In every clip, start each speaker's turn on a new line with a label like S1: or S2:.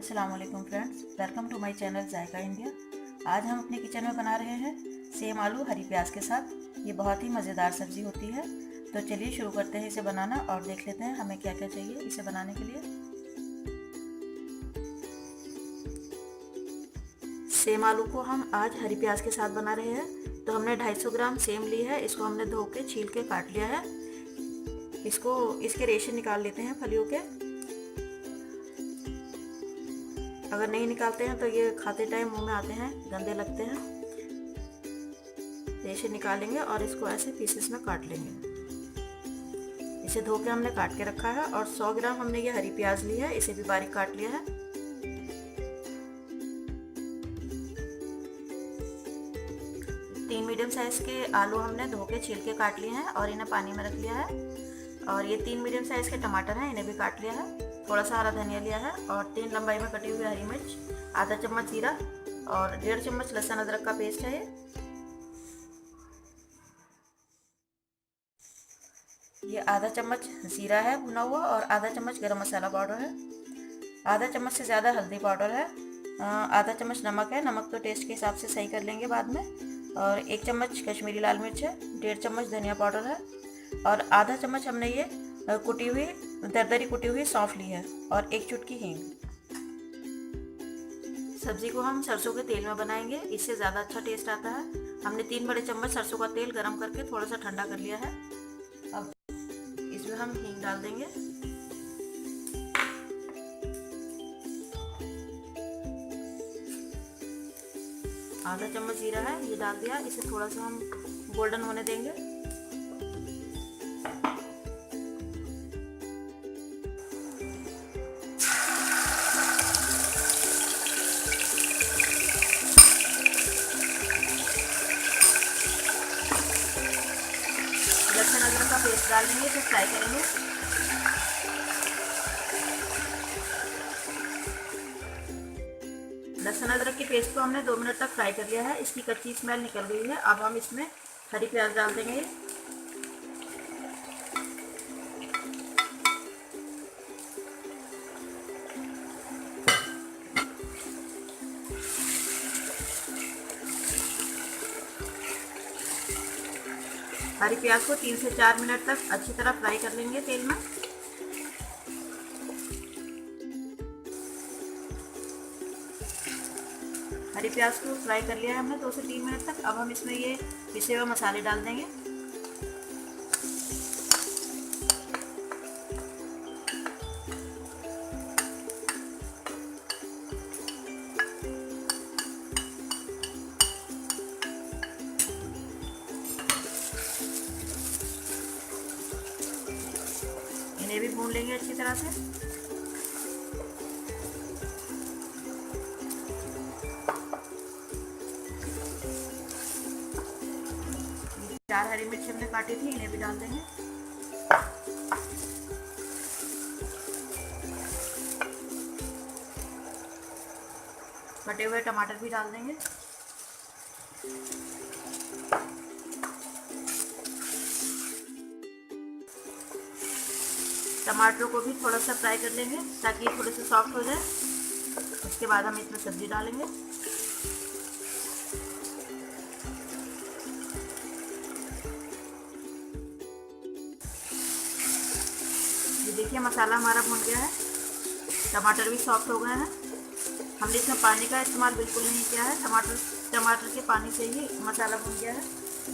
S1: अस्सलाम वालेकुम friends, welcome to my channel Zaika India. आज हम अपने किचन में बना रहे हैं सेम आलू हरी प्याज के साथ। ये बहुत ही मज़ेदार सब्ज़ी होती है। तो चलिए शुरू करते हैं इसे बनाना और देख लेते हैं हमें क्या क्या चाहिए इसे बनाने के लिए। सेम आलू को हम आज हरी प्याज के साथ बना रहे हैं। तो हमने 250 ग्राम सेम ली है। इसको हमने धो के छील के काट लिया है। इसको इसके रेशे निकाल लेते हैं फलियों के। अगर नहीं निकालते हैं तो ये खाते टाइम मुंह में आते हैं, गंदे लगते हैं। रेशे निकालेंगे और इसको ऐसे पीसेस में काट लेंगे। इसे धो के हमने काट के रखा है। और 100 ग्राम हमने ये हरी प्याज ली है, इसे भी बारीक काट लिया है। तीन मीडियम साइज के आलू हमने धो के छील के काट लिए हैं और इन्हें पानी में रख लिया है। और ये 3 मीडियम साइज के टमाटर हैं, इन्हें भी काट लिया है। थोड़ा सा हरा धनिया लिया है और 3 लंबाई में कटी हुई हरी मिर्च, आधा चम्मच जीरा और 1.5 चम्मच लहसुन अदरक का पेस्ट है। ये आधा चम्मच जीरा है भुना हुआ और आधा चम्मच गरम मसाला पाउडर है। आधा चम्मच से ज़्यादा हल्दी पाउडर है। आधा चम्मच नमक है, नमक तो टेस्ट के हिसाब से सही कर लेंगे बाद में। और 1 चम्मच कश्मीरी लाल मिर्च है, 1.5 चम्मच धनिया पाउडर है और आधा चम्मच हमने ये कुटी हुई दरदरी कुटी हुई सौंफ ली है और 1 चुटकी हींग। सब्जी को हम सरसों के तेल में बनाएंगे, इससे ज़्यादा अच्छा टेस्ट आता है। हमने 3 बड़े चम्मच सरसों का तेल गरम करके थोड़ा सा ठंडा कर लिया है। अब इसमें हम हींग डाल देंगे। आधा चम्मच जीरा है, ये डाल दिया। इसे थोड़ा सा हम गोल्डन होने देंगे। लहसुन अदरक का पेस्ट डाल देंगे, इसे फ्राई करेंगे। लहसुन अदरक के पेस्ट को हमने 2 मिनट तक फ्राई कर लिया है। इसकी कच्ची स्मेल निकल गई है। अब हम इसमें हरी प्याज डाल देंगे। हरी प्याज को 3 से 4 मिनट तक अच्छी तरह फ्राई कर लेंगे तेल में। हरी प्याज को फ्राई कर लिया है हमने 2 से 3 मिनट तक। अब हम इसमें ये पिसे हुए मसाले डाल देंगे। इन्हें भी भून लेंगे अच्छी तरह से। चार हरी मिर्च हमने काटी थी, इन्हें भी डाल देंगे। कटे हुए टमाटर भी डाल देंगे। टमाटरों को भी थोड़ा सा फ्राई कर लेंगे ताकि ये थोड़े से सॉफ्ट हो जाए। उसके बाद हम इसमें सब्जी डालेंगे। ये देखिए मसाला हमारा भुन गया है, टमाटर भी सॉफ्ट हो गए हैं। हमने इसमें पानी का इस्तेमाल बिल्कुल नहीं किया है। टमाटर के पानी से ही मसाला भुन गया है।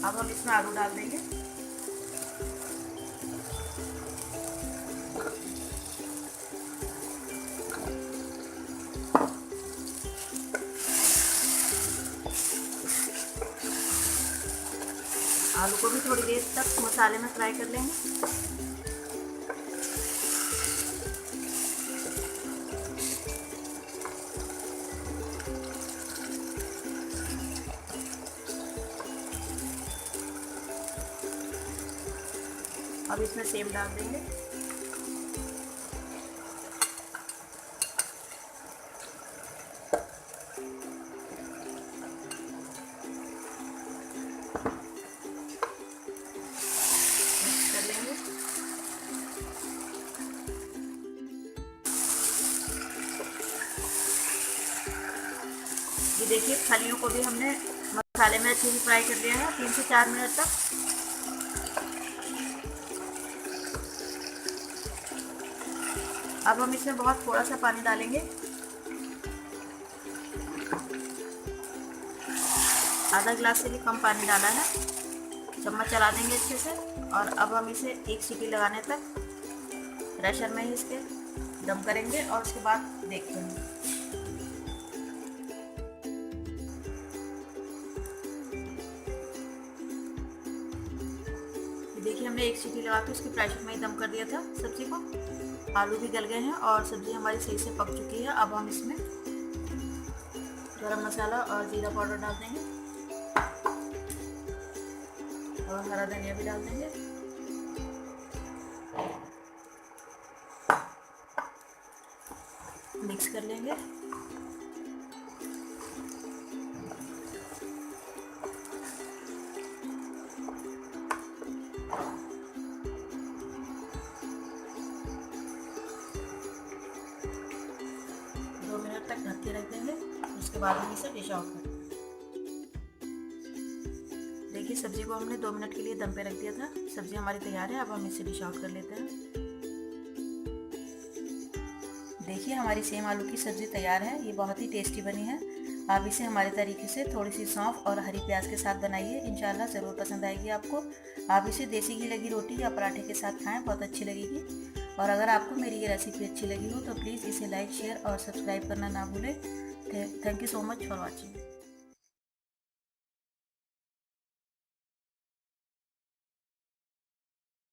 S1: अब हम इसमें आलू डाल देंगे। आलू को भी थोड़ी देर तक मसाले में फ्राई कर लेंगे। अब इसमें सेम डाल देंगे। मिक्स कर लेंगे। ये देखिए फलियों को भी हमने मसाले में अच्छे से फ्राई कर लिया है 3 से 4 मिनट तक। अब हम इसमें बहुत थोड़ा सा पानी डालेंगे, आधा गिलास से भी कम पानी डाला है। चम्मच चला देंगे अच्छे से और अब हम इसे 1 सीटी लगाने तक प्रेशर में ही इसके दम करेंगे और उसके बाद देखते हैं। देखिए हमने 1 सीटी लगा के उसके प्रेशर में ही दम कर दिया था सब्जी को। आलू भी गल गए हैं और सब्जी हमारी सही से पक चुकी है। अब हम इसमें गरम मसाला और जीरा पाउडर डाल देंगे और हरा धनिया भी डाल देंगे। मिक्स कर लेंगे। तक ढक के रख देंगे, उसके बाद हम इसे डिश आउट करेंगे। देखिए सब्जी को हमने 2 मिनट के लिए दम पे रख दिया था। सब्जी हमारी तैयार है। अब हम इसे डिश आउट कर लेते हैं। देखिए हमारी सेम आलू की सब्जी तैयार है। ये बहुत ही टेस्टी बनी है। आप इसे हमारे तरीके से थोड़ी सी सौंफ और हरी प्याज के साथ बनाइए, इंशाल्लाह ज़रूर पसंद आएगी आपको। आप इसे देसी घी लगी रोटी या पराठे के साथ खाएं, बहुत अच्छी लगेगी। और अगर आपको मेरी ये रेसिपी अच्छी लगी हो तो प्लीज़ इसे लाइक, शेयर और सब्सक्राइब करना ना भूलें। Thank you so much for watching.